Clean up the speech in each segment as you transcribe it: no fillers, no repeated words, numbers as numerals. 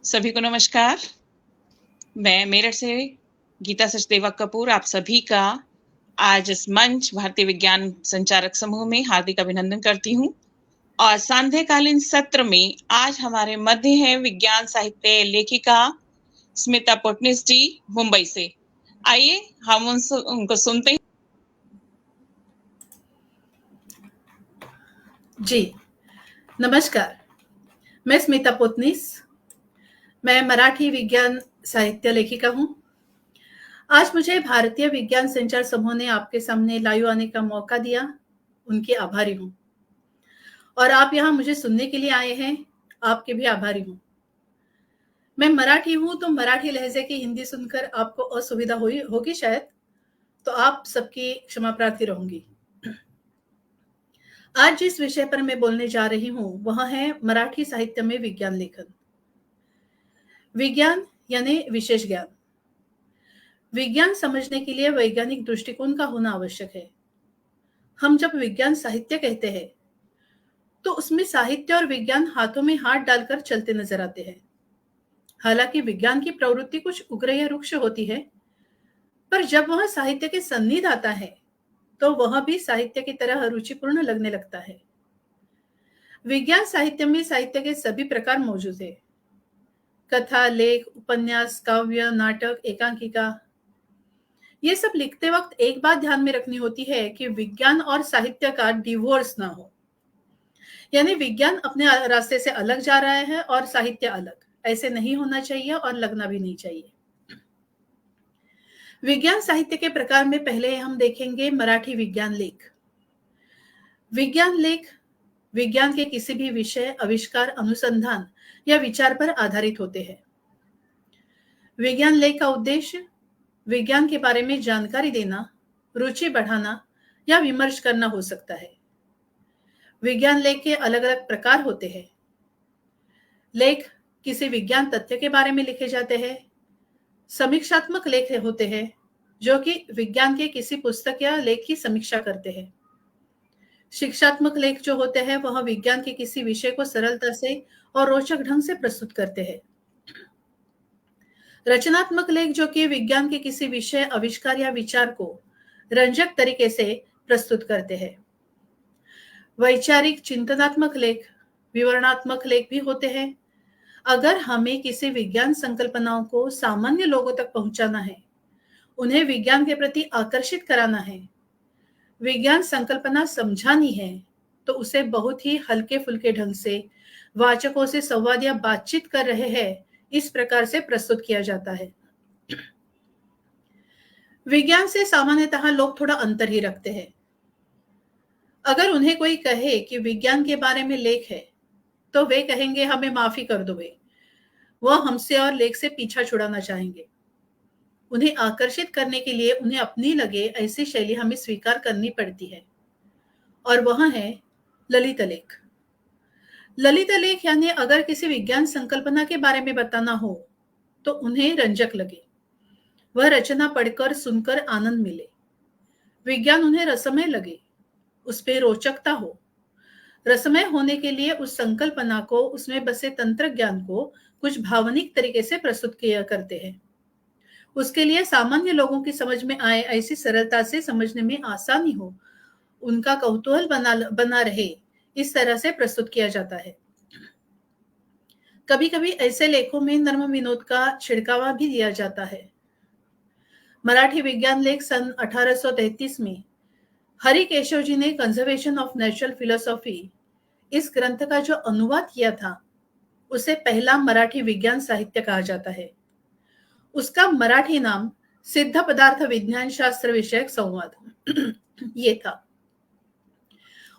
सभी को नमस्कार। मैं मेरठ से गीता सचदेवा कपूर आप सभी का आज इस मंच भारतीय विज्ञान संचारक समूह में हार्दिक अभिनंदन करती हूँ। और सांध्यकालीन सत्र में आज हमारे मध्य है विज्ञान साहित्य लेखिका स्मिता पुटनिस जी मुंबई से। आइए हम उनको सुनते हैं। जी नमस्कार, मैं स्मिता पुटनिस। मैं मराठी विज्ञान साहित्य लेखिका हूँ। आज मुझे भारतीय विज्ञान संचार समूह ने आपके सामने लाइव आने का मौका दिया, उनकी आभारी हूँ। और आप यहाँ मुझे सुनने के लिए आए हैं, आपके भी आभारी हूँ। मैं मराठी हूँ तो मराठी लहजे की हिंदी सुनकर आपको असुविधा हुई होगी शायद, तो आप सबकी क्षमा प्रार्थी रहूंगी। आज जिस विषय पर मैं बोलने जा रही हूँ वह है मराठी साहित्य में विज्ञान लेखन। विज्ञान यानी विशेष ज्ञान। विज्ञान समझने के लिए वैज्ञानिक दृष्टिकोण का होना आवश्यक है। हम जब विज्ञान साहित्य कहते हैं तो उसमें साहित्य और विज्ञान हाथों में हाथ डालकर चलते नजर आते हैं। हालांकि विज्ञान की प्रवृत्ति कुछ उग्र या रुक्ष होती है, पर जब वह साहित्य के सन्निध आता है तो वह भी साहित्य की तरह रुचिपूर्ण लगने लगता है। विज्ञान साहित्य में साहित्य के सभी प्रकार मौजूद है। कथा, लेख, उपन्यास, काव्य, नाटक, एकांकिका। ये सब लिखते वक्त एक बात ध्यान में रखनी होती है कि विज्ञान और साहित्य का डिवोर्स ना हो, यानी विज्ञान अपने रास्ते से अलग जा रहा है और साहित्य अलग। ऐसे नहीं होना चाहिए और लगना भी नहीं चाहिए। विज्ञान साहित्य के प्रकार में पहले हम देखेंगे मराठी विज्ञान लेख। विज्ञान लेख विज्ञान के किसी भी विषय, आविष्कार, अनुसंधान या विचार पर आधारित होते हैं। विज्ञान लेख का उद्देश्य विज्ञान के बारे में जानकारी देना, रुचि बढ़ाना या विमर्श करना हो सकता है। विज्ञान लेख के अलग अलग प्रकार होते हैं। लेख किसी विज्ञान तथ्य के बारे में लिखे जाते हैं। समीक्षात्मक लेख होते हैं जो कि विज्ञान के किसी पुस्तक या लेख की समीक्षा करते हैं। शिक्षात्मक लेख जो होते हैं वह विज्ञान के किसी विषय को सरलता से और रोचक ढंग से प्रस्तुत करते हैं। रचनात्मक लेख जो कि विज्ञान के किसी विषय, आविष्कार या विचार को रंजक तरीके से प्रस्तुत करते हैं। वैचारिक चिंतनात्मक लेख, विवरणात्मक लेख भी होते हैं। अगर हमें किसी विज्ञान संकल्पनाओं को सामान्य लोगों तक पहुंचाना है, उन्हें विज्ञान के प्रति आकर्षित कराना है, विज्ञान संकल्पना समझानी है, तो उसे बहुत ही हल्के फुल्के ढंग से वाचकों से संवाद या बातचीत कर रहे हैं इस प्रकार से प्रस्तुत किया जाता है। विज्ञान से सामान्यतः लोग थोड़ा अंतर ही रखते हैं। अगर उन्हें कोई कहे कि विज्ञान के बारे में लेख है तो वे कहेंगे हमें माफी कर दो वे, वह हमसे और लेख से पीछा छुड़ाना चाहेंगे। उन्हें आकर्षित करने के लिए उन्हें अपनी लगे ऐसी शैली हमें स्वीकार करनी पड़ती है, और वह है ललित लेख। ललित लेख यानी अगर किसी विज्ञान संकल्पना के बारे में बताना हो तो उन्हें रंजक लगे, वह रचना पढ़कर सुनकर आनंद मिले, विज्ञान उन्हें रसमय लगे, उस पर रोचकता हो। रसमय होने के लिए उस संकल्पना को, उसमें बसे तंत्र ज्ञान को कुछ भावनिक तरीके से प्रस्तुत किया करते हैं। उसके लिए सामान्य लोगों की समझ में आए ऐसी सरलता से समझने में आसानी हो, उनका कौतूहल बना रहे, इस तरह से प्रस्तुत किया जाता है। कभी कभी ऐसे लेखों में नर्म विनोद का छिड़कावा भी दिया जाता है। मराठी विज्ञान लेख सन 1833 में हरि केशव जी ने कंजर्वेशन ऑफ नेचुरल फिलोसॉफी इस ग्रंथ का जो अनुवाद किया था उसे पहला मराठी विज्ञान साहित्य कहा जाता है। उसका मराठी नाम सिद्ध पदार्थ विज्ञान शास्त्र विषयक संवाद ये था।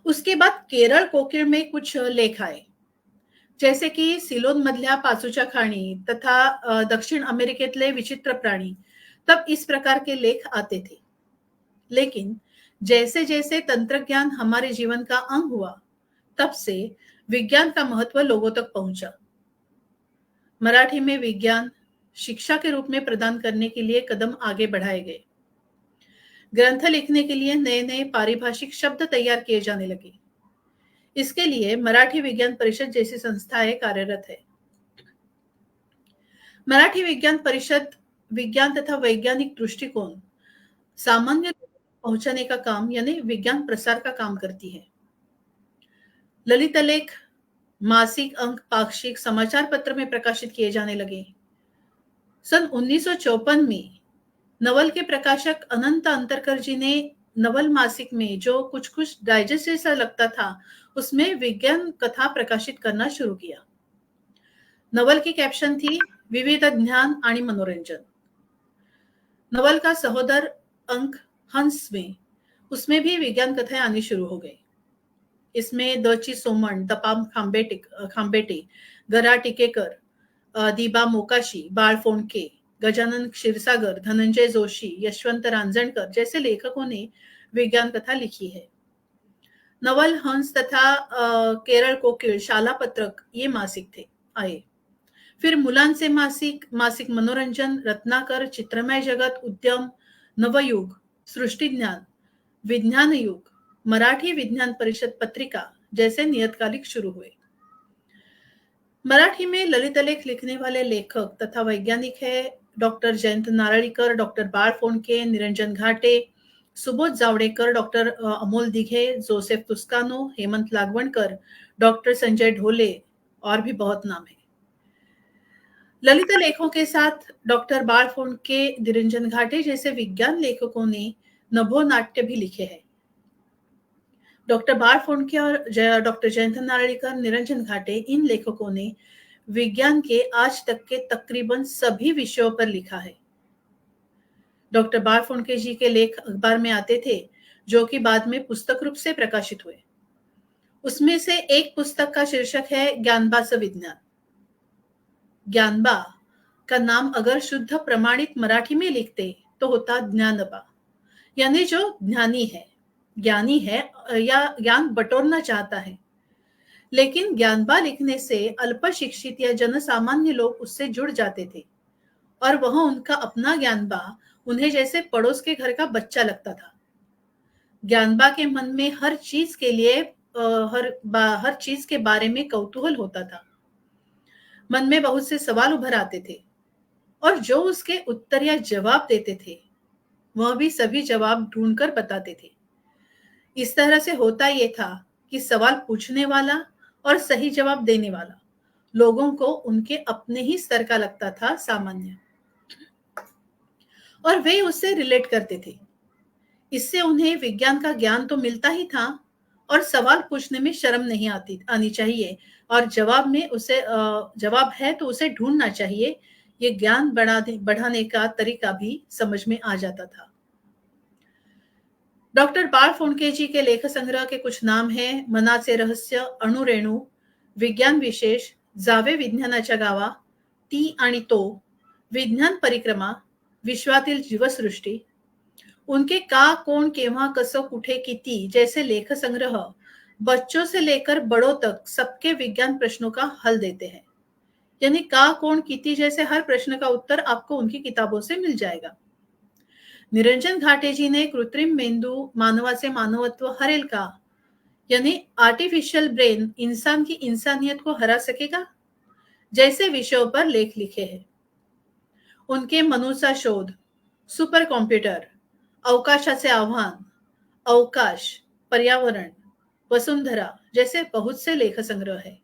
उसके बाद केरळ कोकिळ में कुछ लेख आए, जैसे की सिलोन मधल्या पाचूच्या खाणी तथा दक्षिण अमेरिकेतले विचित्र प्राणी। तब इस प्रकार के लेख आते थे। लेकिन जैसे जैसे तंत्रज्ञान हमारे जीवन का अंग हुआ, तब से विज्ञान का महत्व लोगों तक पहुंचा। मराठी में विज्ञान शिक्षा के रूप में प्रदान करने के लिए कदम आगे बढ़ाए गए। ग्रंथ लिखने के लिए नए नए पारिभाषिक शब्द तैयार किए जाने लगे। इसके लिए मराठी विज्ञान परिषद जैसी संस्थाएं कार्यरत है। मराठी विज्ञान परिषद विज्ञान तथा वैज्ञानिक दृष्टिकोण सामान्य पहुंचाने का काम यानी विज्ञान प्रसार का काम करती है। ललित लेख, मासिक अंक, पाक्षिक, समाचार पत्र में प्रकाशित किए जाने लगे। सन 1954 में नवल के प्रकाशक अनंत अंतरकर जी ने नवल मासिक में जो कुछ कुछ डाइजेस्ट जैसा लगता था, उसमें विज्ञान कथा प्रकाशित करना शुरू किया। नवल की कैप्शन थी विविध ज्ञान आणि मनोरंजन। नवल का सहोदर अंक हंस में उसमें भी विज्ञान कथाएं आनी शुरू हो गई। इसमें दची सोमण, तपाम खांबेटे, गरा टिकेकर, दिबा मोकाशी, बाळ फोंडके, गजानन क्षीरसागर, धनंजय जोशी, यशवंत रांजणकर जैसे लेखकों ने विज्ञान कथा लिखी है। नवल, हंस तथा केरल कोकिल, शाला पत्रक ये मासिक थे आए। फिर मुलांचे मासिक, मासिक मनोरंजन, रत्नाकर, चित्रमय जगत, उद्यम, नवयुग, सृष्टि ज्ञान, विज्ञान युग, मराठी विज्ञान परिषद पत्रिका जैसे नियतकालिक शुरू हुए। मराठी में ललित लेख लिखने वाले लेखक तथा वैज्ञानिक है डॉक्टर जयंत नारळीकर, डॉक्टर बाळ फोंडके, निरंजन घाटे, सुबोध जावडेकर, डॉक्टर अमोल दिघे, जोसेफ तुस्कानो, हेमंत लागवणकर, डॉक्टर संजय ढोले और भी बहुत नाम है। ललित लेखों के साथ डॉक्टर बाळ फोंडके, निरंजन घाटे जैसे विज्ञान लेखकों ने नभो नाट्य भी लिखे हैं। डॉक्टर बाळ फोंडके और डॉक्टर जयंत नारळीकर, निरंजन घाटे इन लेखकों ने विज्ञान के आज तक के तकरीबन सभी विषयों पर लिखा है। डॉक्टर बाळ फोंडके जी के लेख अखबार में आते थे, जो कि बाद में पुस्तक रूप से प्रकाशित हुए। उसमें से एक पुस्तक का शीर्षक है ज्ञानबाचं विज्ञान। ज्ञानबा का नाम अगर शुद्ध प्रमाणित मराठी में लिखते तो होता ज्ञानबा, यानी जो ज्ञानी है, ज्ञानी है या ज्ञान बटोरना चाहता है। लेकिन ज्ञानबा लिखने से अल्प शिक्षित या जनसामान्य लोग उससे जुड़ जाते थे और वह उनका अपना ज्ञानबा उन्हें जैसे पड़ोस के घर का बच्चा लगता था। ज्ञानबा के मन में हर चीज के बारे में कौतूहल होता था। मन में बहुत से सवाल उभर आते थे और जो उसके उत्तर या जवाब देते थे वह भी सभी जवाब ढूंढकर बताते थे। इस तरह से होता यह था कि सवाल पूछने वाला और सही जवाब देने वाला लोगों को उनके अपने ही स्तर का लगता था, सामान्य, और वे उससे रिलेट करते थे। इससे उन्हें विज्ञान का ज्ञान तो मिलता ही था और सवाल पूछने में शर्म नहीं आनी चाहिए और जवाब है तो उसे ढूंढना चाहिए। ये ज्ञान बढ़ाने का तरीका भी समझ में आ जाता था। डॉक्टर बाळ फोंडके जी के लेख संग्रह के कुछ नाम हैं: मनाचे रहस्य, अणुरेणू, विज्ञान विशेष, जावे विज्ञानाच्या गावा, ती आणि तो, विज्ञान परिक्रमा, विश्वातील जीवसृष्टी। उनके का, कोण, केव्हा, कसं, कुठे, किती जैसे लेख संग्रह बच्चों से लेकर बड़ों तक सबके विज्ञान प्रश्नों का हल देते हैं। यानी का, कोण, किती जैसे हर प्रश्न का उत्तर आपको उनकी किताबों से मिल जाएगा। निरंजन घाटे जी ने कृत्रिम मेंदू मानवाचे मानवत्व हरेल का, यानी आर्टिफिशियल ब्रेन इंसान की इंसानियत को हरा सकेगा, जैसे विषयों पर लेख लिखे हैं। उनके मनुचा शोध, सुपर कंप्यूटर, अवकाशाचे आव्हान, अवकाश, पर्यावरण, वसुंधरा जैसे बहुत से लेख संग्रह है।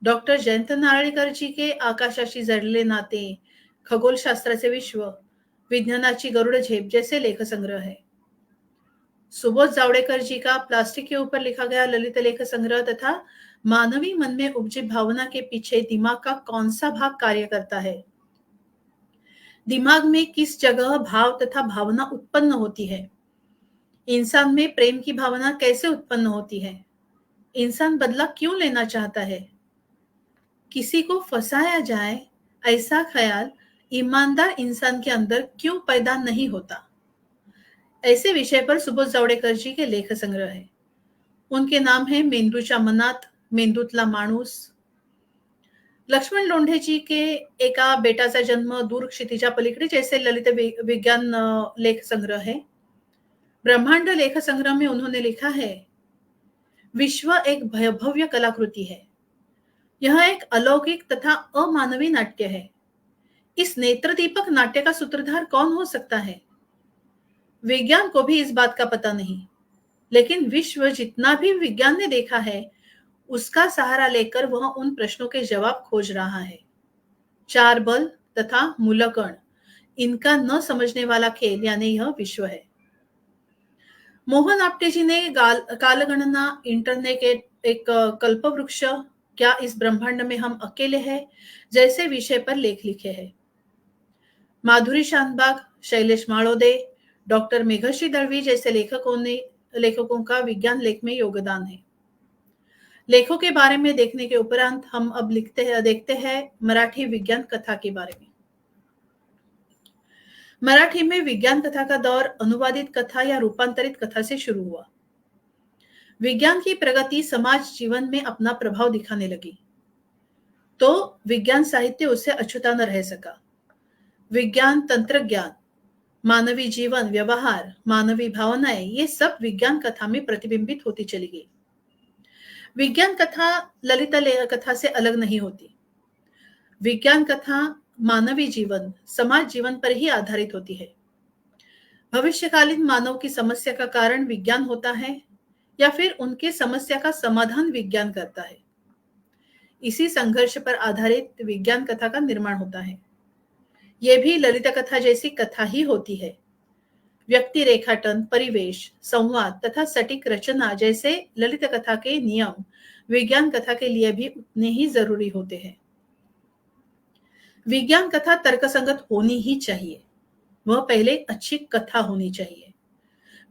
डॉक्टर जयंत नारळीकर जी के आकाशाशी जडलेले नाते, खगोलशास्त्राचे विश्व, विज्ञानाची गरुड झेप जैसे लेख संग्रह है। सुबोध जावडेकर जी का प्लास्टिक के ऊपर लिखा गया ललित लेख संग्रह तथा मानवी मन में उपजी भावना के पीछे दिमाग का कौन सा भाग कार्य करता है, दिमाग में किस जगह भाव तथा भावना उत्पन्न होती है, इंसान में प्रेम की भावना कैसे उत्पन्न होती है, इंसान बदला क्यों लेना चाहता है, किसी को फंसाया जाए ऐसा ख्याल ईमानदार इंसान के अंदर क्यों पैदा नहीं होता, ऐसे विषय पर सुबोध जावडेकर जी के लेख संग्रह है। उनके नाम है मेंदूच्या मनात, मेंदूतला माणूस। लक्ष्मण लोंढे जी के एका बेटाचा जन्म दूर क्षितिजा पलीकडे जैसे ललित विज्ञान लेख संग्रह है। ब्रह्मांड लेख संग्रह में उन्होंने लिखा है, विश्व एक भव्य कलाकृति है, यह एक अलौकिक तथा अमानवी नाट्य है। इस नेत्र दीपक नाट्य का सूत्रधार कौन हो सकता है? विज्ञान को भी इस बात का पता नहीं, लेकिन विश्व जितना भी विज्ञान ने देखा है उसका सहारा लेकर वह उन प्रश्नों के जवाब खोज रहा है। चार बल तथा मूलकण, इनका न समझने वाला खेल यानी यह विश्व है। मोहन आपटे जी ने कालगणना, इंटरनेट एक कल्पवृक्ष, क्या इस ब्रह्मांड में हम अकेले हैं जैसे विषय पर लेख लिखे हैं। माधुरी शानबाग, शैलेश माळोदे, डॉक्टर मेघश्री दळवी जैसे लेखकों का विज्ञान लेख में योगदान है। लेखों के बारे में देखने के उपरांत हम अब देखते हैं मराठी विज्ञान कथा के बारे में। मराठी में विज्ञान कथा का दौर अनुवादित कथा या रूपांतरित कथा से शुरू हुआ। विज्ञान की प्रगति समाज जीवन में अपना प्रभाव दिखाने लगी, तो विज्ञान साहित्य उससे अछूता न रह सका। विज्ञान, तंत्रज्ञान, मानवी जीवन, व्यवहार, मानवी भावनाएं, ये सब विज्ञान कथा में प्रतिबिंबित होती चली गई। विज्ञान कथा ललित कथा से अलग नहीं होती। विज्ञान कथा मानवी जीवन, समाज जीवन पर ही आधारित होती है। भविष्यकालीन मानव की समस्या का कारण विज्ञान होता है या फिर उनके समस्या का समाधान विज्ञान करता है। इसी संघर्ष पर आधारित विज्ञान कथा का निर्माण होता है। यह भी ललित कथा जैसी कथा ही होती है। व्यक्ति रेखाटन, परिवेश, संवाद तथा सटीक रचना जैसे ललित कथा के नियम विज्ञान कथा के लिए भी उतने ही जरूरी होते हैं। विज्ञान कथा तर्कसंगत होनी ही चाहिए, वह पहले अच्छी कथा होनी चाहिए।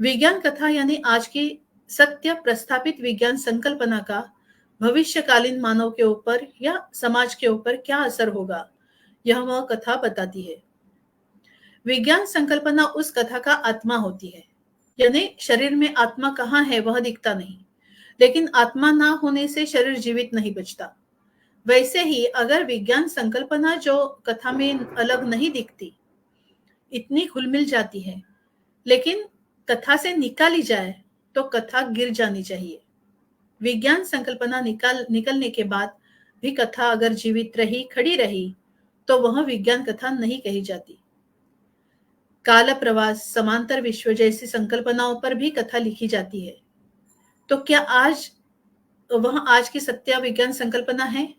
विज्ञान कथा यानी आज की सत्य प्रस्थापित विज्ञान संकल्पना का भविष्यकालीन मानव के ऊपर या समाज के ऊपर क्या असर होगा, यह वह कथा बताती है। विज्ञान संकल्पना उस कथा का आत्मा होती है, यानी शरीर में आत्मा कहाँ है वह दिखता नहीं, लेकिन आत्मा ना होने से शरीर जीवित नहीं बचता। वैसे ही अगर विज्ञान संकल्पना जो कथा में अलग नहीं दिखती, इतनी घुल-मिल जाती है, लेकिन कथा से निकाली जाए तो कथा गिर जानी चाहिए। विज्ञान संकल्पना निकलने के बाद भी कथा अगर जीवित रही, खड़ी रही, तो वह विज्ञान कथा नहीं कही जाती। काल प्रवास, समांतर विश्व जैसी संकल्पनाओं पर भी कथा लिखी जाती है। तो क्या वह आज की सत्य विज्ञान संकल्पना है?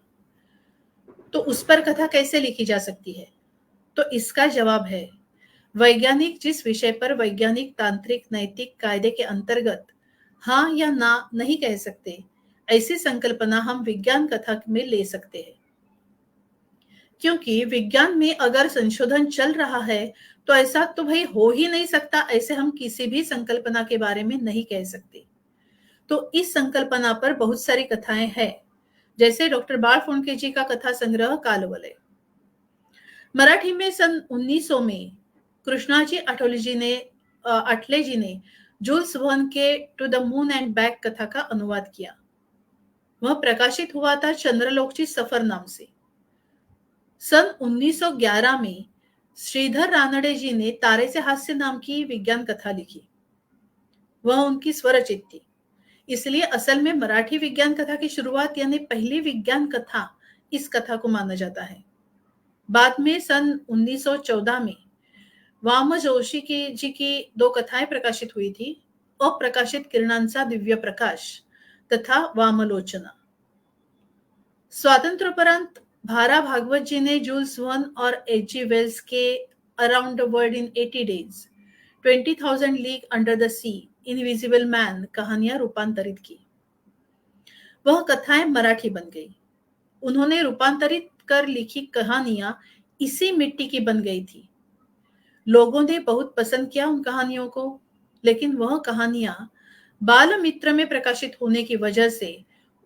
तो उस पर कथा कैसे लिखी जा सकती है? तो इसका जवाब है, वैज्ञानिक जिस विषय पर वैज्ञानिक, तांत्रिक, नैतिक कायदे के अंतर्गत हाँ या ना नहीं कह सकते, ऐसी संकल्पना हम विज्ञान कथा में ले सकते हैं। क्योंकि विज्ञान में अगर संशोधन चल रहा है तो ऐसा तो भाई हो ही नहीं सकता, ऐसे हम किसी भी संकल्पना के बारे में नहीं कह सकते। तो इस संकल्पना पर बहुत सारी कथाएं हैं, जैसे डॉक्टर बाळ फोंडके जी का कथा संग्रह कालवलय। मराठी में सन 1900 में कृष्णाजी आठले जी ने जूल्स वर्न के to the moon and back कथा का अनुवाद किया। वह प्रकाशित हुआ था चंद्रलोकची सफर नाम से। सन 1911 में श्रीधर रानडे जी ने तारे से हास्य नाम की विज्ञान कथा लिखी। वह उनकी स्वरचित थी, इसलिए असल में मराठी विज्ञान कथा की शुरुआत यानी पहली विज्ञान कथा इस कथा को माना जाता है। बाद में सन 1914 में वाम जोशी जी की दो कथाएं प्रकाशित हुई थी, अप्रकाशित किरणांचा दिव्य प्रकाश तथा वामलोचना। स्वातंत्र्योपरांत भारा भागवत जी ने जूल्स वर्न और एच.जी. वेल्स के around the world in 80 days, 20,000 league under the sea, invisible man कहानियां रूपांतरित की। वह कथाएं मराठी बन गई। उन्होंने रूपांतरित कर लिखी कहानियां इसी मिट्टी की बन गई थी। लोगों ने बहुत पसंद किया उन कहानियों को, लेकिन वह कहानियां बाल मित्र में प्रकाशित होने की वजह से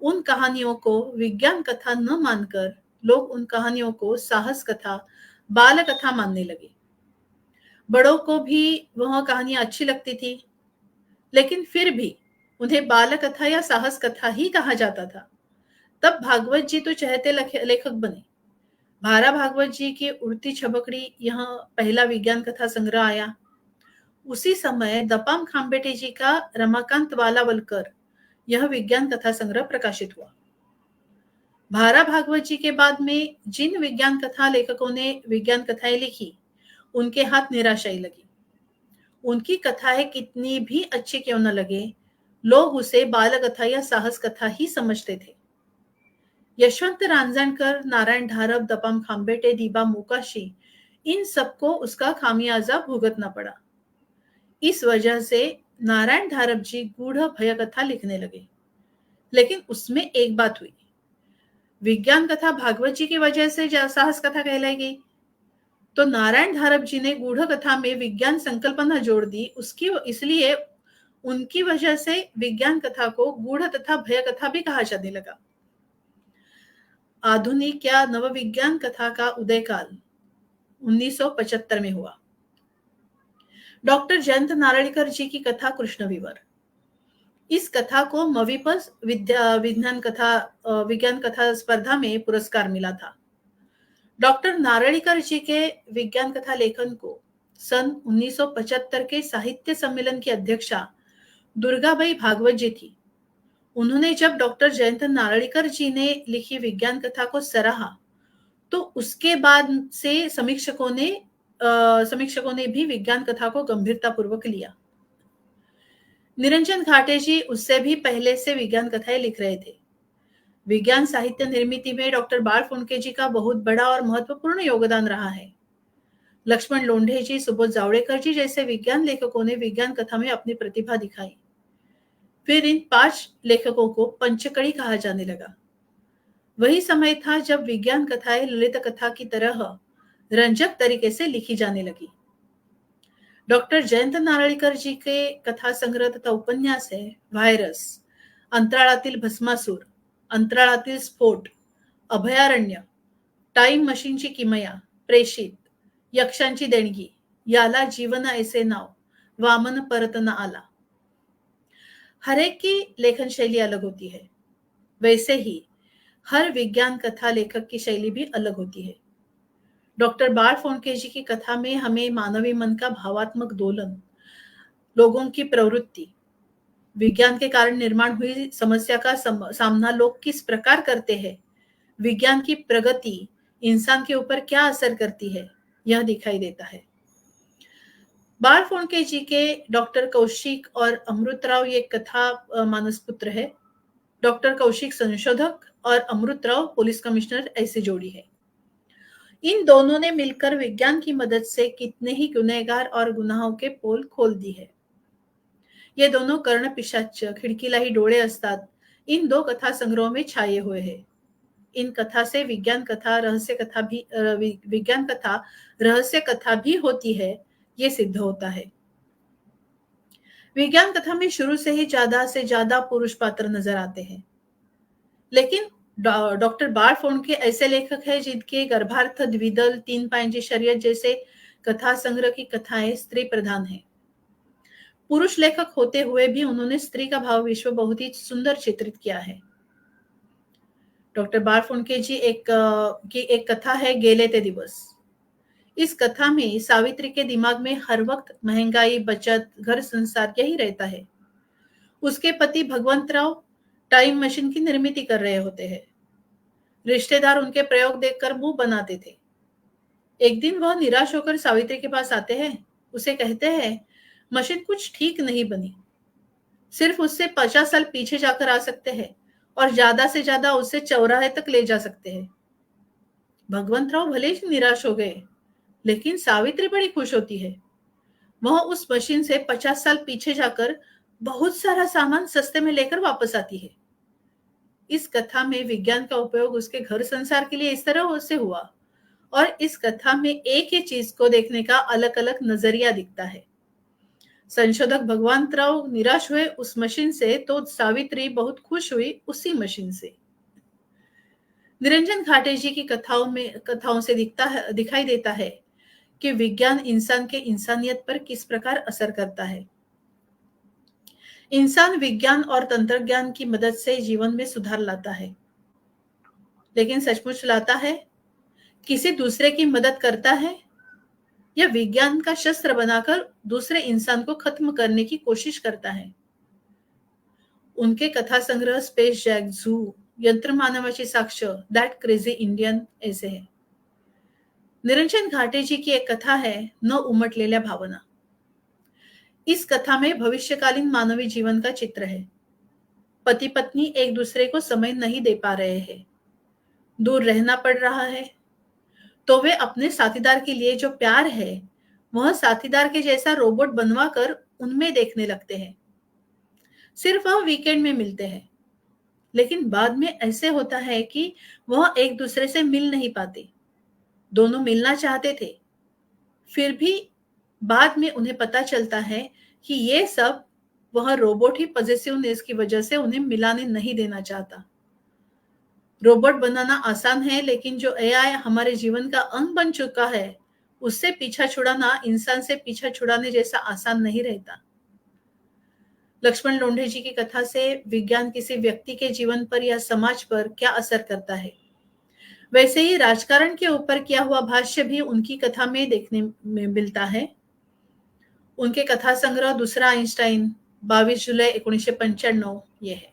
उन कहानियों को विज्ञान कथा न मानकर लोग उन कहानियों को साहस कथा, बाल कथा मानने लगे। बड़ों को भी वह कहानियां अच्छी लगती थी, लेकिन फिर भी उन्हें बाल कथा या साहस कथा ही कहा जाता था। तब भागवत जी तो चहेते लेखक बने। भारा भागवत जी की उड़ती छबकड़ी यह पहला विज्ञान कथा संग्रह आया। उसी समय दपाम खांबेटे जी का रमाकांत वालावलकर यह विज्ञान कथा संग्रह प्रकाशित हुआ। भारा भागवत जी के बाद में जिन विज्ञान कथा लेखकों ने विज्ञान कथाएं लिखी, उनके हाथ निराशाई लगी। उनकी कथाएं कितनी भी अच्छी क्यों न लगे, लोग उसे बाल कथा या साहस कथा ही समझते थे। यशवंत रांजणकर, नारायण धारप, दपम खांबेटे, दीबा मोकाशी, इन सबको उसका खामियाजा भुगतना पड़ा। इस वजह से नारायण धारप जी गूढ़ भय कथा लिखने लगे। लेकिन उसमें एक बात हुई, विज्ञान कथा भागवत जी की वजह से साहस कथा कहलाई गई, तो नारायण धारप जी ने गूढ़ कथा में विज्ञान संकल्पना जोड़ दी, उसकी इसलिए उनकी वजह से विज्ञान कथा को गूढ़ तथा भय कथा भी कहा जाने लगा। आधुनिक या नवविज्ञान कथा का उदय काल 1975 में हुआ। डॉक्टर जयंत नारळीकर जी की कथा कृष्णविवर, इस कथा को मविपस विज्ञान कथा स्पर्धा में पुरस्कार मिला था। डॉक्टर नारळीकर जी के विज्ञान कथा लेखन को सन 1975 के साहित्य सम्मेलन की अध्यक्षा दुर्गाबाई भागवत जी थी। उन्होंने जब डॉक्टर जयंत नारळीकर जी ने लिखी विज्ञान कथा को सराहा, तो उसके बाद से समीक्षकों ने भी विज्ञान कथा को गंभीरतापूर्वक लिया। निरंजन घाटे जी उससे भी पहले से विज्ञान कथाएं लिख रहे थे। विज्ञान साहित्य निर्मिति में डॉक्टर बाळ फुंडके जी का बहुत बड़ा और महत्वपूर्ण योगदान रहा है। लक्ष्मण लोंढे जी, सुबोध जावड़ेकर जी जैसे विज्ञान लेखकों ने विज्ञान कथा में अपनी प्रतिभा दिखाई। फिर इन 5 लेखकों को पंचकड़ी कहा जाने लगा। वही समय था जब विज्ञान कथाएं ललित कथा की तरह रंजक तरीके से लिखी जाने लगी। डॉक्टर जयंत नारळीकर जी के कथा संग्रह तथा उपन्यास है व्हायरस, अंतराळातील भस्मासूर, अंतराळातील स्फोट, अभयारण्य, टाइम मशीनची किमया, प्रेषित, यक्षांची देणगी, याला जीवन ऐसे नाव, वामन परतना आला। हर एक की लेखन शैली अलग होती है, वैसे ही हर विज्ञान कथा लेखक की शैली भी अलग होती है। डॉक्टर बाळ फुंडके जी की कथा में हमें मानवी मन का भावात्मक दोलन, लोगों की प्रवृत्ति, विज्ञान के कारण निर्माण हुई समस्या का सामना लोग किस प्रकार करते हैं, विज्ञान की प्रगति इंसान के ऊपर क्या असर करती है, यह दिखाई देता है। बाळ फुंडके जी के डॉक्टर कौशिक और अमृतराव ये कथा मानसपुत्र है। डॉक्टर कौशिक संशोधक और अमृतराव पुलिस कमिश्नर ऐसी जोड़ी है। इन दोनों ने मिलकर विज्ञान की मदद से कितने ही गुनहगार और गुनाहों के पोल खोल दी है। ये दोनों कर्ण पिशाच, खिडकीलाही डोळे असतात, इन 2 कथा संग्रहों में छाए हुए हैं। इन कथा से विज्ञान कथा रहस्य कथा भी होती है, ये सिद्ध होता है। विज्ञान कथा में शुरू से ही ज्यादा से ज्यादा पुरुष पात्र नजर आते हैं, लेकिन डॉक्टर बाळ फुंडके ऐसे लेखक हैं जिनके गर्भार्थ, द्विदल, 3 पायांची शर्यत जैसे कथा संग्रह की कथाएं स्त्री प्रधान है। पुरुष लेखक होते हुए भी उन्होंने स्त्री का भाव विश्व बहुत ही सुंदर चित्रित किया है। डॉक्टर बाळ फुंडके जी की एक कथा है गेले ते दिवस। इस कथा में सावित्री के दिमाग में हर वक्त महंगाई, बचत, घर संसार यही रहता है। उसके पति भगवंतराव टाइम मशीन की निर्मित कर रहे होते हैं। रिश्तेदार उनके प्रयोग देखकर मुंह बनाते थे। एक दिन वह निराश होकर सावित्री के पास आते हैं, उसे कहते हैं मशीन कुछ ठीक नहीं बनी, सिर्फ उससे 50 साल पीछे जाकर आ सकते हैं और ज्यादा से ज्यादा उसे चौराहे तक ले जा सकते हैं। भगवंतराव भले ही निराश हो गए, लेकिन सावित्री बड़ी खुश होती है। वह उस मशीन से 50 साल पीछे जाकर बहुत सारा सामान सस्ते में लेकर वापस आती है। इस कथा में विज्ञान का उपयोग उसके घर संसार के लिए इस तरह से हुआ, और इस कथा में एक ही चीज को देखने का अलग अलग नजरिया दिखता है। संशोधक भगवंतराव निराश हुए उस मशीन से, तो सावित्री बहुत खुश हुई उसी मशीन से। निरंजन घाटे जी की कथाओं से दिखाई देता है कि विज्ञान इंसान के इंसानियत पर किस प्रकार असर करता है। इंसान विज्ञान और तंत्रज्ञान की मदद से जीवन में सुधार लाता है, लेकिन सचमुच लाता है, किसी दूसरे की मदद करता है, या विज्ञान का शस्त्र बनाकर दूसरे इंसान को खत्म करने की कोशिश करता है। उनके कथा संग्रह स्पेस जैक, जू, यंत्रमानवाची साक्ष, दॅट क्रेझी इंडियन ऐसे है. निरंजन घाटे जी की एक कथा है, न उमटलेल्या भावना. इस कथा में भविष्यकालीन मानवी जीवन का चित्र है. पति पत्नी एक दूसरे को समय नहीं दे पा रहे हैं, दूर रहना पड़ रहा है, तो वे अपने साथीदार के लिए जो प्यार है वह साथीदार के जैसा रोबोट बनवा कर उनमें देखने लगते हैं. सिर्फ वह वीकेंड में मिलते हैं, लेकिन बाद में ऐसे होता है कि वह एक दूसरे से मिल नहीं पाते. दोनों मिलना चाहते थे, फिर भी बाद में उन्हें पता चलता है कि ये सब वह रोबोट ही पॉजिटिवनेस की वजह से उन्हें मिलाने नहीं देना चाहता. रोबोट बनाना आसान है, लेकिन जो एआई हमारे जीवन का अंग बन चुका है, उससे पीछा छुड़ाना इंसान से पीछा छुड़ाने जैसा आसान नहीं रहता. लक्ष्मण लोंढे जी की कथा से विज्ञान किसी व्यक्ति के जीवन पर या समाज पर क्या असर करता है, वैसे ही राजकारण के ऊपर किया हुआ भाष्य भी उनकी कथा में देखने में मिलता है. उनके कथा संग्रह दूसरा आइंस्टाइन 22 जुलाई 1995 ये है.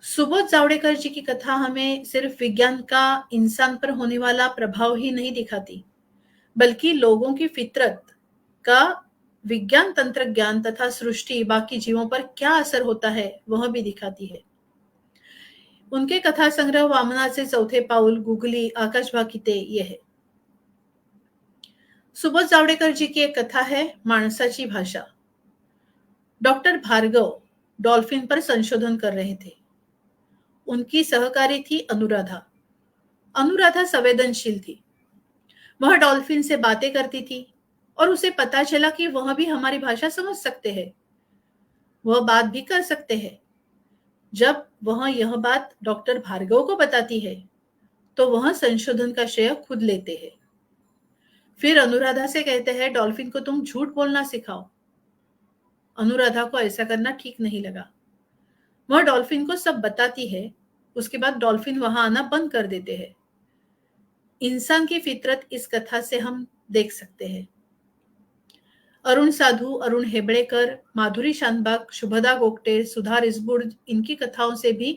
सुबोध जावड़ेकर जी की कथा हमें सिर्फ विज्ञान का इंसान पर होने वाला प्रभाव ही नहीं दिखाती, बल्कि लोगों की फितरत का विज्ञान, तंत्रज्ञान तथा सृष्टि बाकी जीवों पर क्या असर होता है वह भी दिखाती है. उनके कथा संग्रह वामनाचे चौथे पाऊल, गुगली, आकाश भाकिते ये है. सुबोध जावड़ेकर जी की एक कथा है, माणसाची भाषा. डॉक्टर भार्गव डॉल्फिन पर संशोधन कर रहे थे. उनकी सहकारी थी अनुराधा. अनुराधा संवेदनशील थी. वह डॉल्फिन से बातें करती थी और उसे पता चला कि वह भी हमारी भाषा समझ सकते हैं, वह बात भी कर सकते हैं. जब वह यह बात डॉक्टर भार्गव को बताती है, तो वह संशोधन का श्रेय खुद लेते हैं. फिर अनुराधा से कहते हैं, डॉल्फिन को तुम झूठ बोलना सिखाओ. अनुराधा को ऐसा करना ठीक नहीं लगा. वह डॉल्फिन को सब बताती है. उसके बाद डॉल्फिन वहां आना बंद कर देते हैं. इंसान की फितरत इस कथा से हम देख सकते हैं. अरुण साधु, अरुण हेबड़ेकर, माधुरी शानबाग, शुभदा गोगटे, सुधा रिसबुर्ज, इनकी कथाओं से भी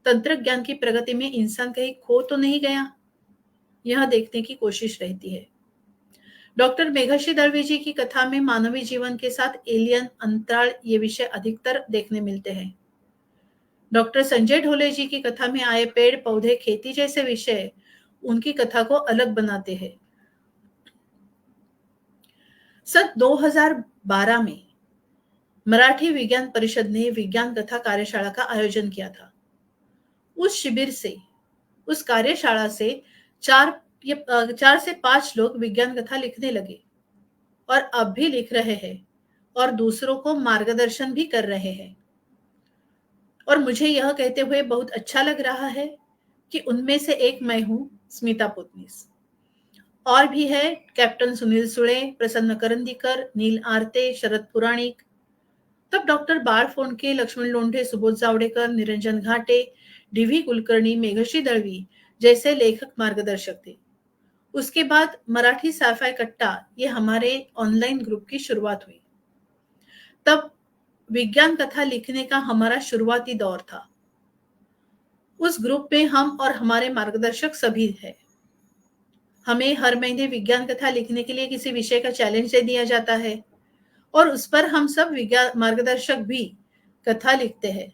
तंत्रज्ञान की प्रगति में इंसान कहीं खो तो नहीं गया, यह देखने की कोशिश रहती है. डॉक्टर मेघश्री दळवी जी की कथा में मानवी जीवन के साथ एलियन, अंतराल ये विषय अधिकतर देखने मिलते हैं. डॉक्टर संजय ढोले जी की कथा में आए पेड़, पौधे, खेती जैसे विषय उनकी कथा को अलग बनाते हैं. सन 2012 में मराठी विज्ञान परिषद ने विज्ञान कथा कार्यशाला का आयोजन किया था. उस शिविर से, उस कार्यशाला से 4 से 5 लोग विज्ञान कथा लिखने लगे और अब भी लिख रहे हैं और दूसरों को मार्गदर्शन भी कर रहे हैं. और मुझे यह कहते हुए बहुत अच्छा लग रहा है कि उनमें से एक मैं हूं, स्मिता पोतनीस. और भी है कैप्टन सुनील सुळे, प्रसन्न करंदीकर, नील आरते, शरद पुराणिक. तब डॉक्टर बाळ फोंडके, लक्ष्मण लोंढे, सुबोध जावड़ेकर, निरंजन घाटे, डीवी कुलकर्णी, मेघश्री दळवी जैसे लेखक मार्गदर्शक थे. उसके बाद मराठी साइफाई कट्टा ये हमारे ऑनलाइन ग्रुप की शुरुआत हुई. तब विज्ञान कथा लिखने का हमारा शुरुआती दौर था. उस ग्रुप में हम और हमारे मार्गदर्शक सभी हैं. हमें हर महीने विज्ञान कथा लिखने के लिए किसी विषय का चैलेंज दे दिया जाता है और उस पर हम सब विज्ञान मार्गदर्शक भी कथा लिखते हैं.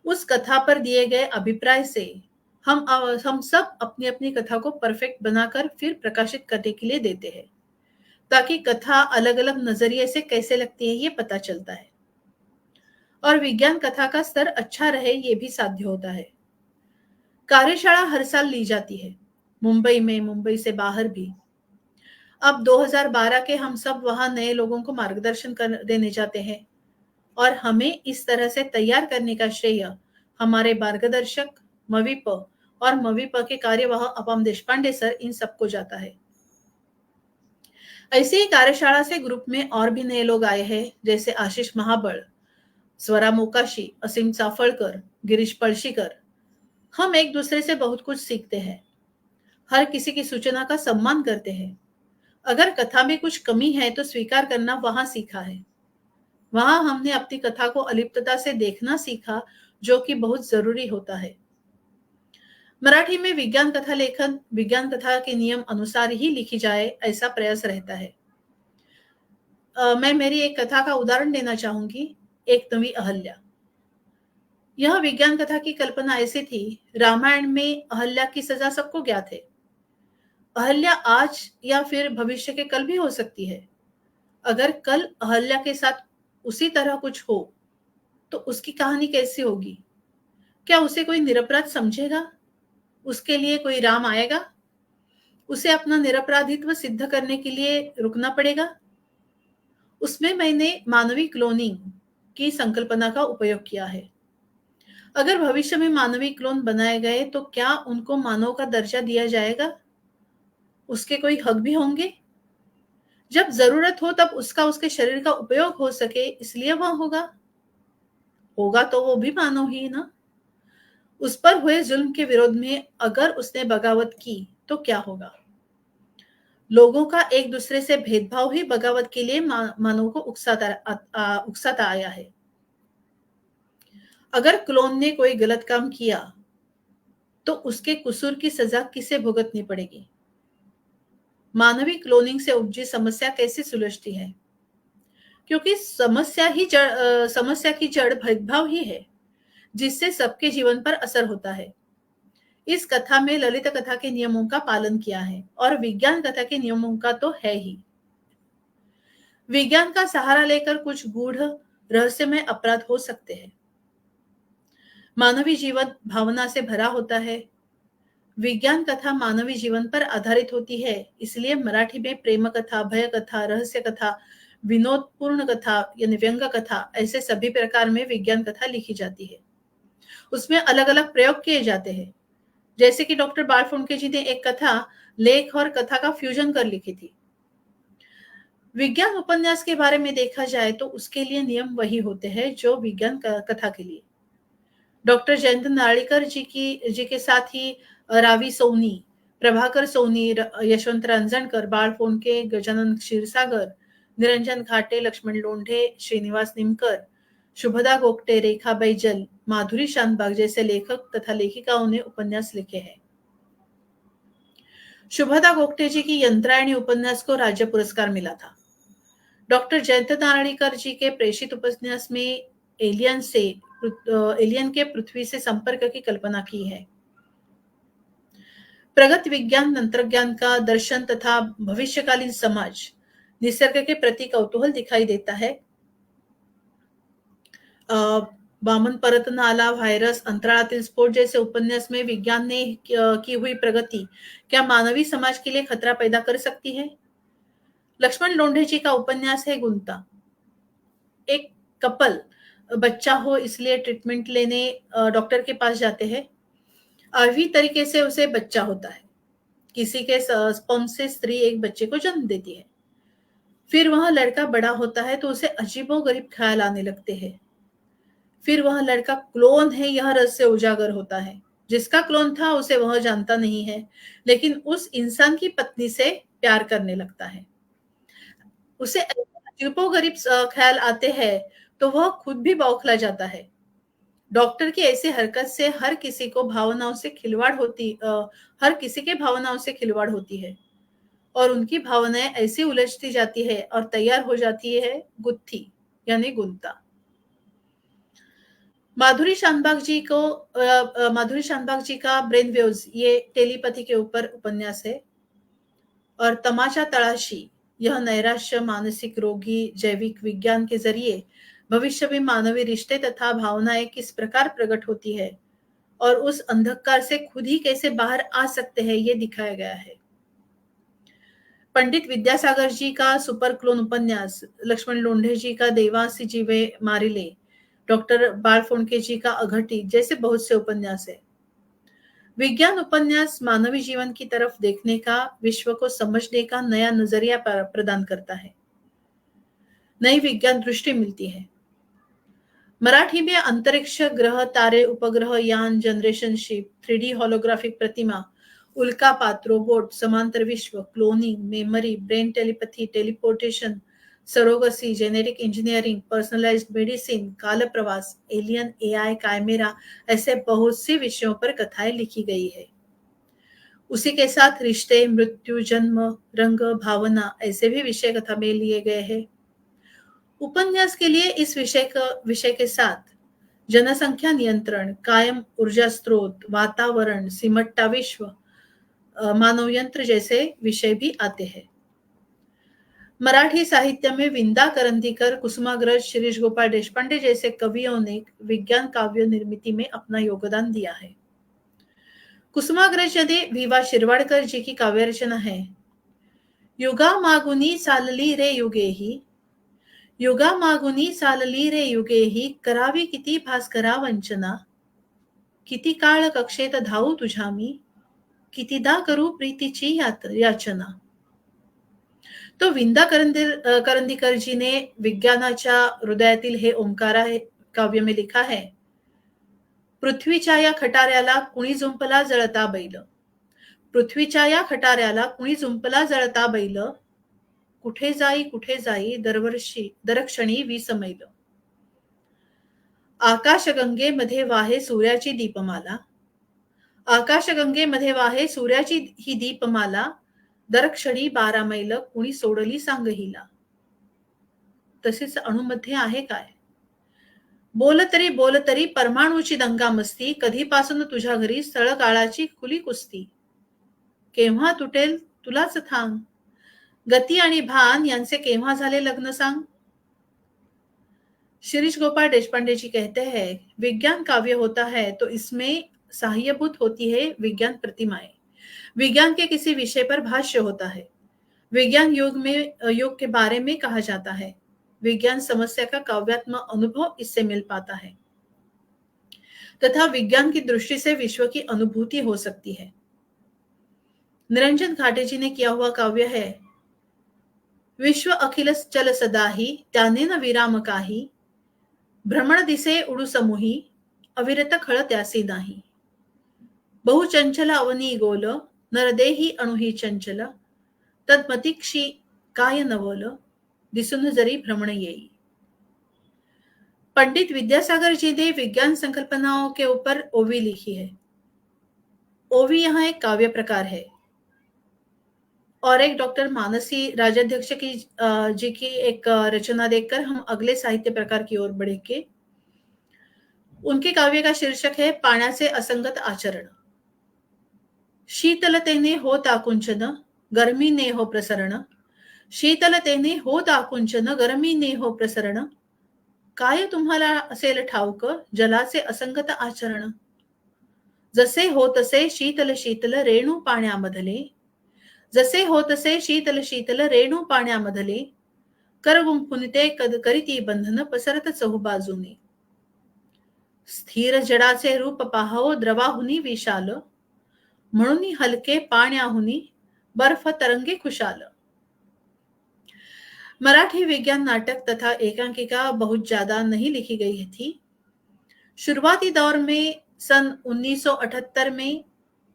उस कथा पर दिए गए अभिप्राय से हम सब अपनी अपनी कथा को परफेक्ट बनाकर फिर प्रकाशित करने के लिए देते हैं, ताकि कथा अलग अलग नजरिए से कैसे लगती है ये पता चलता है और विज्ञान कथा का स्तर अच्छा रहे ये भी साध्य होता है. कार्यशाला हर साल ली जाती है, मुंबई में, मुंबई से बाहर भी. अब 2012 के हम सब वहां नए लोगों को मार्गदर्शन देने जाते हैं और हमें इस तरह से तैयार करने का श्रेय हमारे मार्गदर्शक, मविप और मविप के कार्यवाह अपाम देशपांडे सर, इन सबको जाता है. ऐसे ही कार्यशाला से ग्रुप में और भी नए लोग आए हैं, जैसे आशीष महाबळ, स्वरा मोकाशी, असीम चाफळकर, गिरीश पळशीकर. हम एक दूसरे से बहुत कुछ सीखते हैं. हर किसी की सूचना का सम्मान करते हैं. अगर कथा में कुछ कमी है तो स्वीकार करना वहां सीखा है. वहां हमने अपनी कथा को अलिप्तता से देखना सीखा जो कि बहुत जरूरी होता है। मराठी में विज्ञान कथा लेखन विज्ञान कथा के नियम अनुसार ही लिखी जाए, ऐसा प्रयास रहता है। मैं मेरी एक कथा का उदाहरण देना चाहूंगी, एक नवी अहल्या। यह विज्ञान कथा की कल्पना ऐसी थी, रामायण में अहल्या की सजा सबको ज्ञात है। अहल्या आज या फिर भविष्य के कल भी हो सकती है। अगर कल अहल्या के साथ उसी तरह कुछ हो तो उसकी कहानी कैसी होगी? क्या उसे कोई निरपराध समझेगा? उसके लिए कोई राम आएगा? उसे अपना निरपराधित्व सिद्ध करने के लिए रुकना पड़ेगा? उसमें मैंने मानवी क्लोनिंग की संकल्पना का उपयोग किया है। अगर भविष्य में मानवी क्लोन बनाए गए तो क्या उनको मानव का दर्जा दिया जाएगा? उसके कोई हक भी होंगे? जब जरूरत हो तब उसका उसके शरीर का उपयोग हो सके, इसलिए वह होगा तो वो भी मानव ही ना। उस पर हुए जुल्म के विरोध में अगर उसने बगावत की तो क्या होगा? लोगों का एक दूसरे से भेदभाव ही बगावत के लिए मानव को उकसाता आया है। अगर क्लोन ने कोई गलत काम किया तो उसके कसूर की सजा किसे भुगतनी पड़ेगी? मानवी क्लोनिंग से उपजी समस्या कैसे सुलझती है? क्योंकि समस्या की जड़ भेदभाव ही है, जिससे सबके जीवन पर असर होता है। इस कथा में ललित कथा के नियमों का पालन किया है और विज्ञान कथा के नियमों का तो है ही। विज्ञान का सहारा लेकर कुछ गूढ़ रहस्यमय अपराध हो सकते हैं। मानवी जीवन भावना से भरा होता है। विज्ञान कथा मानवी जीवन पर आधारित होती है, इसलिए मराठी में प्रेम कथा, भय कथा, रहस्य कथा, विनोदपूर्ण कथा यानी व्यंग कथा, ऐसे सभी प्रकार में विज्ञान कथा लिखी जाती है। उसमें अलग अलग प्रयोग किए जाते हैं। जैसे कि डॉक्टर बालफुंके जी ने एक कथा लेख और कथा का फ्यूजन कर लिखी थी। विज्ञान उपन्यास के बारे में देखा जाए तो उसके लिए नियम वही होते हैं जो विज्ञान कथा के लिए। डॉक्टर जयंत नार्लिकर जी के साथ ही रावी सोनी, प्रभाकर सोनी, यशवंत रांजणकर, बाळ फोंडके, गजानन क्षीरसागर, निरंजन घाटे, लक्ष्मण लोंढे, श्रीनिवास निमकर, शुभदा गोगटे, रेखा बैजल, माधुरी शानबाग जैसे लेखक तथा लेखिकाओं ने उपन्यास लिखे हैं। शुभदा गोगटे जी की यंत्रायणी उपन्यास को राज्य पुरस्कार मिला था। डॉक्टर जयंत नार्लिकर जी के प्रेषित उपन्यास में एलियन के पृथ्वी से संपर्क की कल्पना की है। प्रगत विज्ञान तंत्रज्ञान का दर्शन तथा भविष्यकालीन समाज निसर्ग के प्रति कौतूहल दिखाई देता है। वामन परत नाला, व्हायरस, अंतराळातील स्फोट जैसे उपन्यास में विज्ञान ने की हुई प्रगति क्या मानवी समाज के लिए खतरा पैदा कर सकती है? लक्ष्मण लोंढे जी का उपन्यास है गुंता। एक कपल बच्चा हो इसलिए ट्रीटमेंट लेने डॉक्टर के पास जाते हैं। अभी तरीके से उसे बच्चा होता है। किसी के स्पर्म से स्त्री एक बच्चे को जन्म देती है। फिर वह लड़का बड़ा होता है तो उसे अजीबोगरीब ख्याल आने लगते हैं। फिर वह लड़का क्लोन है, यह रहस्य उजागर होता है। जिसका क्लोन था उसे वह जानता नहीं है, लेकिन उस इंसान की पत्नी से प्यार करने लगता है। उसे अजीबोगरीब ख्याल आते हैं तो वह खुद भी बौखला जाता है। डॉक्टर की ऐसी हरकत से हर किसी के भावनाओं से खिलवाड़ होती है और उनकी भावनाएं ऐसी उलझती जाती है और तैयार हो जाती है गुत्थी यानी गुंता। माधुरी शानबाग जी का ब्रेन वेव्स ये टेलीपैथी के ऊपर उपन्यास है। और तमाचा तलाशी यह नैराश्य, मानसिक रोगी, जैविक विज्ञान के जरिए भविष्य में मानवीय रिश्ते तथा भावनाएं किस प्रकार प्रकट होती है और उस अंधकार से खुद ही कैसे बाहर आ सकते हैं, ये दिखाया गया है। पंडित विद्यासागर जी का सुपर क्लोन उपन्यास, लक्ष्मण लोंढे जी का देवासी जीवे मारिले, डॉक्टर बालफोंडके जी का अघटी जैसे बहुत से उपन्यास है। विज्ञान उपन्यास मानवी जीवन की तरफ देखने का, विश्व को समझने का नया नजरिया प्रदान करता है। नई विज्ञान दृष्टि मिलती है। मराठी में अंतरिक्ष, ग्रह, तारे, उपग्रह, यान, जनरेशन शिप, 3D होलोग्राफिक प्रतिमा, उल्कापात, रोबोट, समांतर विश्व, cloning, memory, brain telepathy, teleportation, surrogacy, genetic engineering, personalised medicine, काल प्रवास, एलियन, एआई, कायमेरा, ऐसे बहुत से विषयों पर कथाएं लिखी गई है। उसी के साथ रिश्ते, मृत्यु, जन्म, रंग, भावना ऐसे भी विषय कथा में लिए गए हैं। उपन्यास के लिए इस विषय के साथ जनसंख्या नियंत्रण, कायम ऊर्जा स्रोत, वातावरण, सिमटता विश्व, मानव यंत्र जैसे विषय भी आते हैं। मराठी साहित्य में विंदा करंदीकर, कुसुमाग्रज, शिरीष गोपाळ देशपांडे जैसे कवियों ने विज्ञान काव्य निर्मिती में अपना योगदान दिया है। कुसुमाग्रज ने वीवा शिरवाडकर जी की काव्य रचना है, युगा मागुनी चालली रे युगेही, युगा मागुनी चालली रे युगेही, करावी किती भास्करा वंचना, किती काळ कक्षेत धावू तुझ्या मी, कितीदा करू प्रीतीची याचना। तो विंदा करंदीकर जी ने विज्ञानाच्या हृदयातील हे ओंकार काव्य में लिखा है, पृथ्वीच्या या खटाऱ्याला कुणी जुंपला जळता बैल, पृथ्वीच्या या खटाऱ्याला कुणी जुंपला जळता बैल, कुठे जाई दरक्षणी 20 मैल, आकाशगंगेमध्ये वाहे सूर्याची दीपमाला, आकाशगंगेमध्ये वाहे सूर्याची ही दीपमाला, दरक्षणी 12 मैल कुणी सोडली सांग हिला। तसेच अणुमध्ये आहे काय, बोल तरी परमाणूची दंगा मस्ती, कधीपासून तुझ्या घरी स्थळ काळाची खुली कुस्ती, केव्हा तुटेल तुलाच थांग, गती आणि भान यांचे केव्हा झाले लग्न सांग। शिरीष गोपाळ देशपांडे जी कहते हैं, विज्ञान काव्य होता है तो इसमें सहाय्यभूत होती है विज्ञान प्रतिमाएं, विज्ञान के किसी विषय पर भाष्य होता है, विज्ञान युग के बारे में कहा जाता है, विज्ञान समस्या का काव्यात्मक अनुभव इससे मिल पाता है तथा विज्ञान की दृष्टि से विश्व की अनुभूति हो सकती है। निरंजन घाटे जी ने किया हुआ काव्य है, विश्व अखिल चल सदाही, त्याने न विराम काही, भ्रमण दिसे उडू समूही, अविरत खळ त्यासी नाही, बहुचंचल अवनी गोल, नरदेही अणुही चंचल, तद्मतिक्षी काय नवल, दिसून जरी भ्रमण येई। पंडित विद्यासागर जी ने विज्ञान संकल्पनाओं के ऊपर ओवी लिखी है। ओवी यहाँ एक काव्य प्रकार है और एक डॉक्टर मानसी राजाध्यक्ष जी की एक रचना देखकर हम अगले साहित्य प्रकार की ओर बढ़ेंगे। उनके काव्य का शीर्षक है पाण्याचे असंगत आचरण। शीतलतेने होत आकुंचन, गर्मीने हो प्रसरण, शीतलतेने होत आकुंचन, गर्मीने हो प्रसरण, काय तुम्हाला असेल ठाऊक जलाचे असंगत आचरण, जसे होतसे शीतल शीतल रेणू पाण्यामधले, जसे होतसे शीतल शीतल रेणू पाण्यामधले, करगुंफुन ते करीती बंधन पसरत चहूबाजूने, स्थिर जडाचे रूप पाहावो द्रवाहुनी विशाल, म्हणून हलके पाण्याहुनी बर्फ तरंगे खुशाल। मराठी विज्ञान नाटक तथा एकांकिका बहुत ज्यादा नहीं लिखी गई थी। शुरुआती दौर में सन 1978 में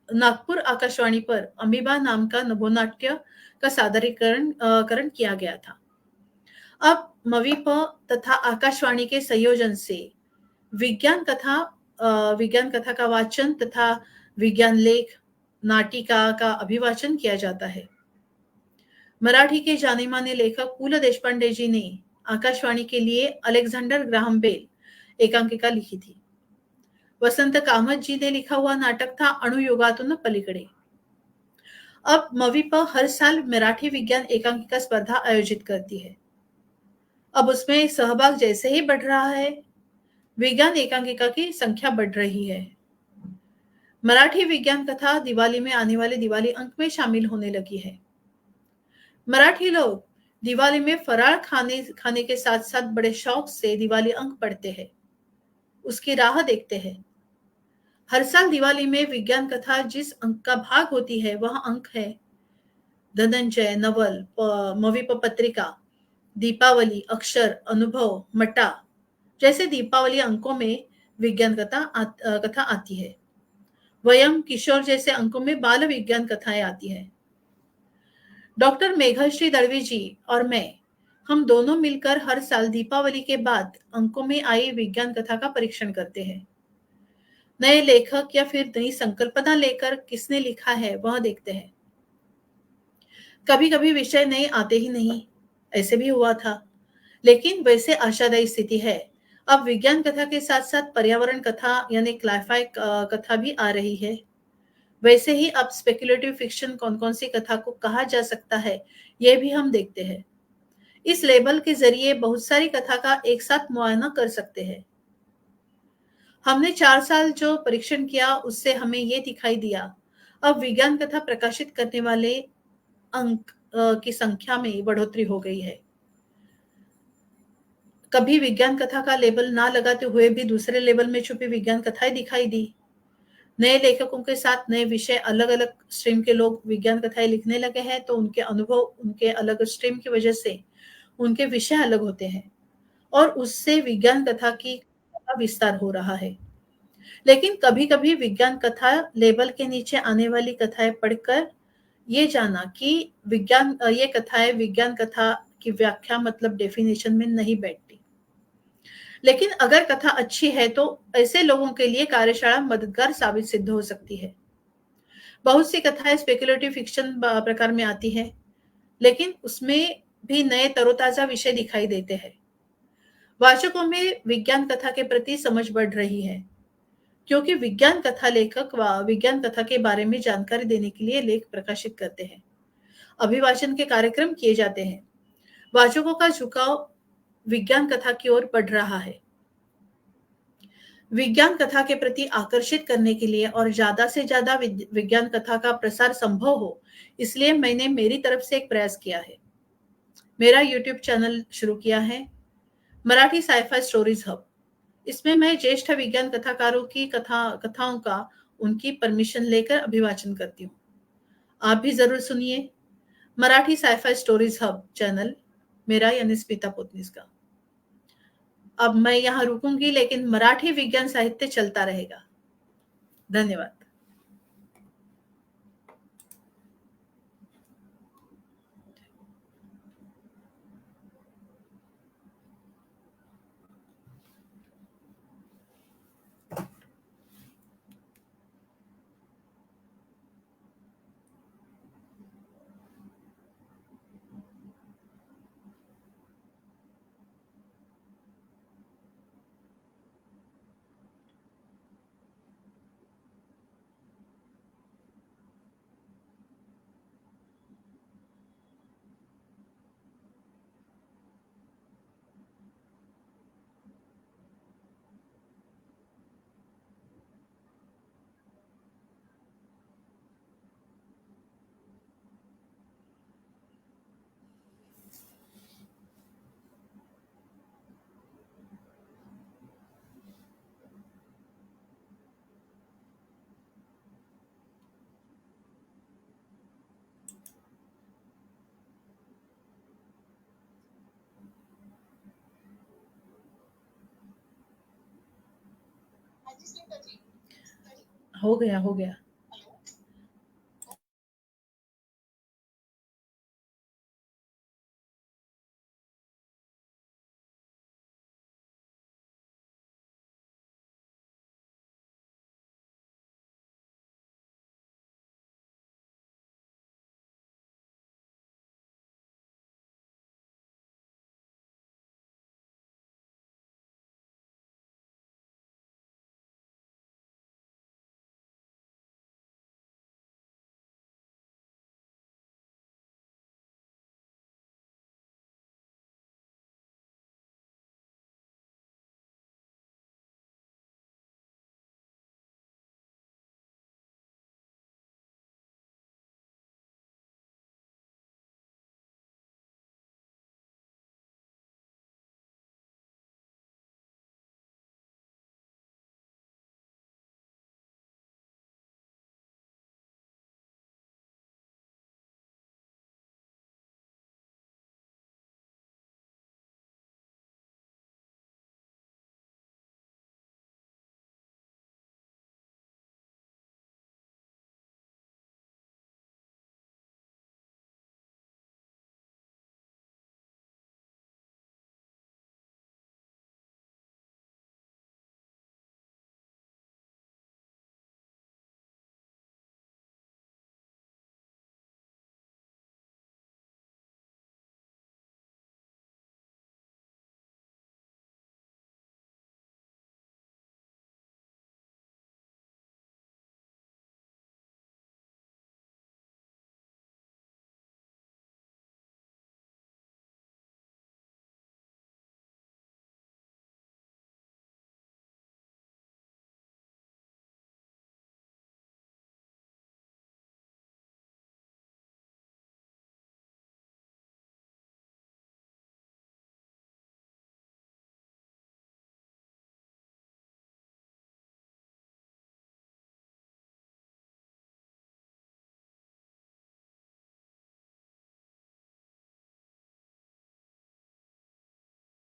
नागपुर आकाशवाणी पर अमीबा नाम का नभोनाट्य का सादरीकरण किया गया था। अब मवीप तथा आकाशवाणी के संयोजन से विज्ञान कथा का वाचन तथा विज्ञान लेख नाटिका का अभिवाचन किया जाता है। मराठी के जाने माने लेखक पु ल देशपांडे जी ने आकाशवाणी के लिए अलेक्जेंडर ग्राहम बेल एकांकिका लिखी थी। वसंत कामत जी ने लिखा हुआ नाटक था अणुयुगातून पलीकडे। अब मवीप हर साल मराठी विज्ञान एकांकिका स्पर्धा आयोजित करती है। अब उसमें सहभाग जैसे ही बढ़ रहा है, विज्ञान एकांकिका की संख्या बढ़ रही है। मराठी विज्ञान कथा दिवाली में आने वाले दिवाली अंक में शामिल होने लगी है। मराठी लोग दिवाली में फराळ खाने के साथ साथ बड़े शौक से दिवाली अंक पढ़ते हैं, उसकी राह देखते हैं। हर साल दिवाली में विज्ञान कथा जिस अंक का भाग होती है वह अंक है धनंजय, नवल, मवीप पत्रिका, दीपावली, अक्षर, अनुभव, मटा जैसे दीपावली अंकों में विज्ञान कथा आती है। वयम, किशोर जैसे अंकों में बाल विज्ञान कथाएं आती है। डॉक्टर मेघश्री दळवी जी और मैं, हम दोनों मिलकर हर साल दीपावली के बाद अंकों में आई विज्ञान कथा का परीक्षण करते हैं। नए लेखक या फिर नई संकल्पना लेकर किसने लिखा है वह देखते हैं। कभी-कभी विषय नए आते ही नहीं, ऐसे भी हुआ था, लेकिन वैसे आशादायी स्थिति है। अब विज्ञान कथा के साथ-साथ पर्यावरण कथा यानी क्लाइफाई कथा भी आ रही है। वैसे ही अब स्पेक्युलेटिव फिक्शन कौन-कौन सी कथा को कहा जा सकता है, ये भी हम देखते हैं। इस लेबल के जरिए बहुत सारी कथा का एक साथ मुआयना कर सकते हैं। हमने 4 साल जो परीक्षण किया उससे हमें ये दिखाई दिया। अब विज्ञान कथा प्रकाशित करने वाले अंक की संख्या में बढ़ोतरी हो गई है। कभी विज्ञान कथा का लेबल ना लगाते हुए भी दूसरे लेबल में छुपी विज्ञान कथाएं दिखाई दी। नए लेखकों के साथ नए विषय, अलग-अलग स्ट्रीम के लोग विज्ञान कथाएं लिखने लगे हैं, तो उनके अनुभव, उनके अलग स्ट्रीम की वजह से उनके विषय अलग होते हैं और उससे विज्ञान कथा का विस्तार हो रहा है। लेकिन कभी-कभी विज्ञान कथा लेबल के नीचे आने वाली कथाएं पढ़कर ये जाना कि ये कथाएं विज्ञान कथा की व्याख्या मतलब डेफिनेशन में नहीं बैठती। लेकिन अगर कथा अच्छी है तो ऐसे लोगों के लिए कार्यशाला मददगार साबित सिद्ध हो सकती है। बहुत सी कथाएं स्पेकुलेटिव फिक्शन प्रकार में आती है, लेकिन उसमें भी नए तरोताजा विषय दिखाई देते हैं। वाचकों में विज्ञान कथा के प्रति समझ बढ़ रही है, क्योंकि विज्ञान कथा लेखक व विज्ञान कथा के बारे में जानकारी देने के लिए लेख प्रकाशित करते हैं। अभिवाचन के कार्यक्रम किए जाते हैं। वाचकों का झुकाव विज्ञान कथा की ओर बढ़ रहा है। विज्ञान कथा के प्रति आकर्षित करने के लिए और ज्यादा से ज्यादा विज्ञान कथा का प्रसार संभव हो, इसलिए मैंने मेरी तरफ से एक प्रयास किया है। मेरा यूट्यूब चैनल शुरू किया है, मराठी साइफाई स्टोरीज हब। इसमें मैं ज्येष्ठ विज्ञान कथाकारों की कथाओं का उनकी परमिशन लेकर अभिवाचन करती हूँ। आप भी जरूर सुनिए Marathi sci fi stories hub channel मेरा यानी स्मिता पोतनीस का। अब मैं यहाँ रुकूंगी, लेकिन मराठी विज्ञान साहित्य चलता रहेगा। धन्यवाद। हो गया।